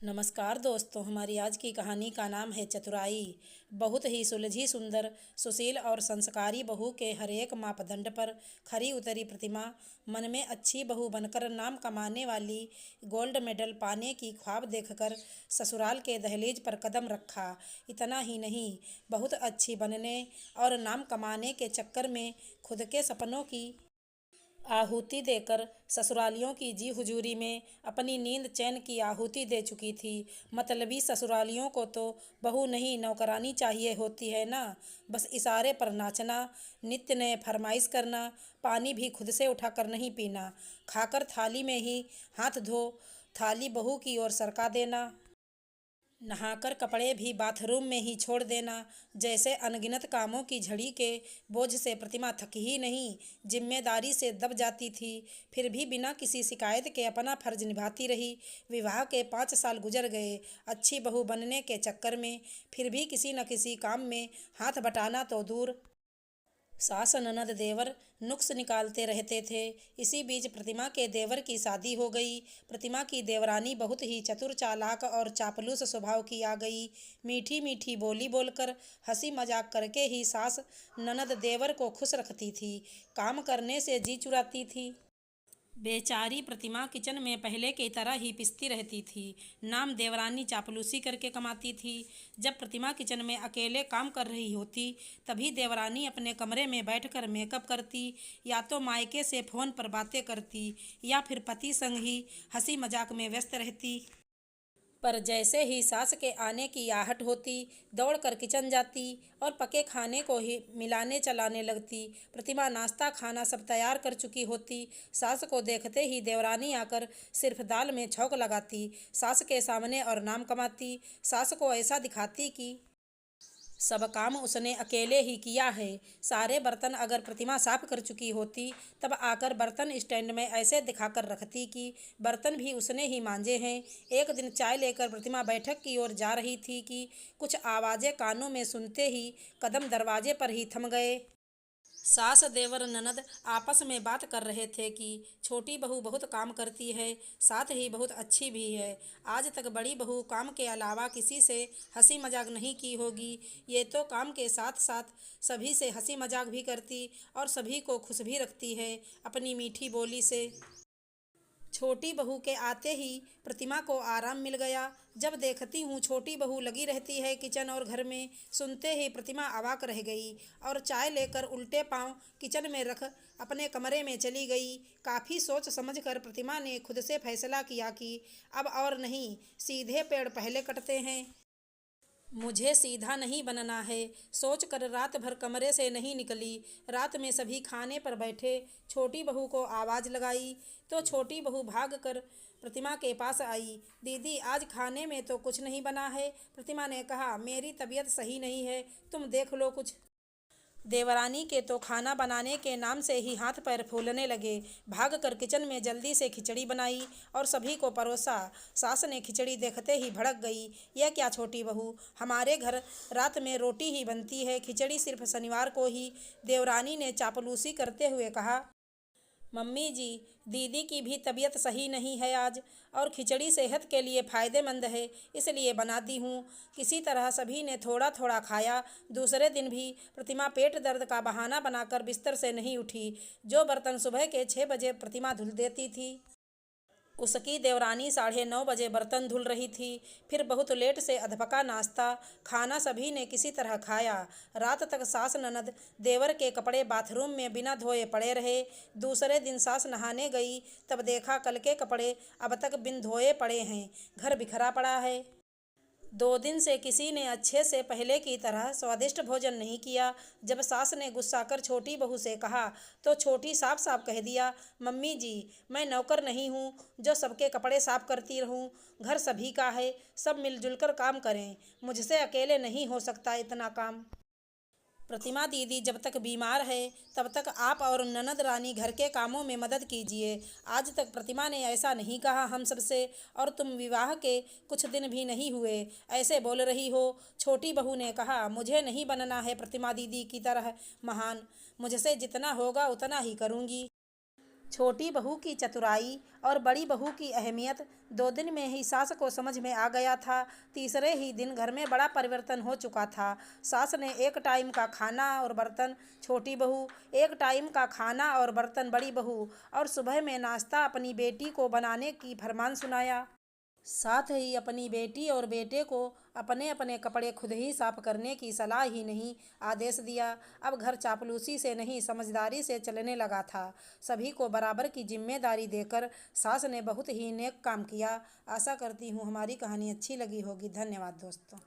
नमस्कार दोस्तों, हमारी आज की कहानी का नाम है चतुराई। बहुत ही सुलझी, सुंदर, सुशील और संस्कारी बहू के हर एक मापदंड पर खरी उतरी प्रतिमा मन में अच्छी बहू बनकर नाम कमाने वाली, गोल्ड मेडल पाने की ख्वाब देखकर ससुराल के दहलीज पर कदम रखा। इतना ही नहीं, बहुत अच्छी बनने और नाम कमाने के चक्कर में खुद के सपनों की आहुति देकर ससुरालियों की जी हुजूरी में अपनी नींद चैन की आहुति दे चुकी थी। मतलबी ससुरालियों को तो बहू नहीं, नौकरानी चाहिए होती है ना। बस इशारे पर नाचना, नित्य नए फरमाइश करना, पानी भी खुद से उठाकर नहीं पीना, खाकर थाली में ही हाथ धो थाली बहू की ओर सरका देना, नहाकर कपड़े भी बाथरूम में ही छोड़ देना। जैसे अनगिनत कामों की झड़ी के बोझ से प्रतिमा थकी ही नहीं, जिम्मेदारी से दब जाती थी। फिर भी बिना किसी शिकायत के अपना फर्ज निभाती रही। विवाह के 5 साल गुजर गए अच्छी बहू बनने के चक्कर में। फिर भी किसी न किसी काम में हाथ बटाना तो दूर, सास ननद देवर नुक्स निकालते रहते थे। इसी बीच प्रतिमा के देवर की शादी हो गई। प्रतिमा की देवरानी बहुत ही चतुर, चालाक और चापलूस स्वभाव की आ गई। मीठी मीठी बोली बोलकर, हंसी मजाक करके ही सास ननद देवर को खुश रखती थी, काम करने से जी चुराती थी। बेचारी प्रतिमा किचन में पहले की तरह ही पिसती रहती थी। नाम देवरानी चापलूसी करके कमाती थी। जब प्रतिमा किचन में अकेले काम कर रही होती, तभी देवरानी अपने कमरे में बैठकर मेकअप करती, या तो मायके से फ़ोन पर बातें करती, या फिर पति संग ही हंसी मजाक में व्यस्त रहती। पर जैसे ही सास के आने की आहट होती, दौड़कर किचन जाती और पके खाने को ही मिलाने चलाने लगती। प्रतिमा नाश्ता खाना सब तैयार कर चुकी होती। सास को देखते ही देवरानी आकर सिर्फ दाल में छौंक लगाती, सास के सामने और नाम कमाती। सास को ऐसा दिखाती कि सब काम उसने अकेले ही किया है। सारे बर्तन अगर प्रतिमा साफ कर चुकी होती, तब आकर बर्तन स्टैंड में ऐसे दिखाकर रखती कि बर्तन भी उसने ही मांजे हैं। एक दिन चाय लेकर प्रतिमा बैठक की ओर जा रही थी कि कुछ आवाज़ें कानों में सुनते ही कदम दरवाजे पर ही थम गए। सास देवर ननद आपस में बात कर रहे थे कि छोटी बहू बहुत काम करती है, साथ ही बहुत अच्छी भी है। आज तक बड़ी बहू काम के अलावा किसी से हंसी मजाक नहीं की होगी। ये तो काम के साथ साथ सभी से हंसी मजाक भी करती और सभी को खुश भी रखती है अपनी मीठी बोली से। छोटी बहू के आते ही प्रतिमा को आराम मिल गया। जब देखती हूँ छोटी बहू लगी रहती है किचन और घर में, सुनते ही प्रतिमा अवाक रह गई और चाय लेकर उल्टे पांव किचन में रख अपने कमरे में चली गई। काफ़ी सोच समझकर प्रतिमा ने खुद से फैसला किया कि अब और नहीं, सीधे पेड़ पहले कटते हैं। मुझे सीधा नहीं बनना है, सोचकर रात भर कमरे से नहीं निकली। रात में सभी खाने पर बैठे, छोटी बहू को आवाज़ लगाई तो छोटी बहू भाग कर प्रतिमा के पास आई। दीदी, आज खाने में तो कुछ नहीं बना है। प्रतिमा ने कहा, मेरी तबीयत सही नहीं है, तुम देख लो कुछ। देवरानी के तो खाना बनाने के नाम से ही हाथ पैर फूलने लगे। भागकर किचन में जल्दी से खिचड़ी बनाई और सभी को परोसा। सास ने खिचड़ी देखते ही भड़क गई, यह क्या छोटी बहू, हमारे घर रात में रोटी ही बनती है, खिचड़ी सिर्फ शनिवार को ही। देवरानी ने चापलूसी करते हुए कहा, मम्मी जी, दीदी की भी तबीयत सही नहीं है आज, और खिचड़ी सेहत के लिए फ़ायदेमंद है, इसलिए बना दी हूँ। किसी तरह सभी ने थोड़ा थोड़ा खाया। दूसरे दिन भी प्रतिमा पेट दर्द का बहाना बनाकर बिस्तर से नहीं उठी। जो बर्तन सुबह के 6 बजे प्रतिमा धुल देती थी, उसकी देवरानी 9:30 बजे बर्तन धुल रही थी। फिर बहुत लेट से अधपका नाश्ता खाना सभी ने किसी तरह खाया। रात तक सास ननद देवर के कपड़े बाथरूम में बिना धोए पड़े रहे। दूसरे दिन सास नहाने गई, तब देखा कल के कपड़े अब तक बिन धोए पड़े हैं, घर बिखरा पड़ा है। 2 दिन से किसी ने अच्छे से पहले की तरह स्वादिष्ट भोजन नहीं किया। जब सास ने गुस्सा कर छोटी बहू से कहा, तो छोटी साफ साफ कह दिया, मम्मी जी, मैं नौकर नहीं हूँ जो सबके कपड़े साफ करती रहूँ। घर सभी का है, सब मिलजुल कर काम करें, मुझसे अकेले नहीं हो सकता इतना काम। प्रतिमा दीदी जब तक बीमार है, तब तक आप और ननद रानी घर के कामों में मदद कीजिए। आज तक प्रतिमा ने ऐसा नहीं कहा हम सबसे, और तुम विवाह के कुछ दिन भी नहीं हुए ऐसे बोल रही हो। छोटी बहू ने कहा, मुझे नहीं बनना है प्रतिमा दीदी की तरह महान, मुझसे जितना होगा उतना ही करूँगी। छोटी बहू की चतुराई और बड़ी बहू की अहमियत 2 दिन में ही सास को समझ में आ गया था। तीसरे ही दिन घर में बड़ा परिवर्तन हो चुका था। सास ने एक टाइम का खाना और बर्तन छोटी बहू, एक टाइम का खाना और बर्तन बड़ी बहू, और सुबह में नाश्ता अपनी बेटी को बनाने की फरमान सुनाया। साथ ही अपनी बेटी और बेटे को अपने अपने कपड़े खुद ही साफ करने की सलाह ही नहीं, आदेश दिया। अब घर चापलूसी से नहीं, समझदारी से चलने लगा था। सभी को बराबर की जिम्मेदारी देकर सास ने बहुत ही नेक काम किया। आशा करती हूँ हमारी कहानी अच्छी लगी होगी। धन्यवाद दोस्तों।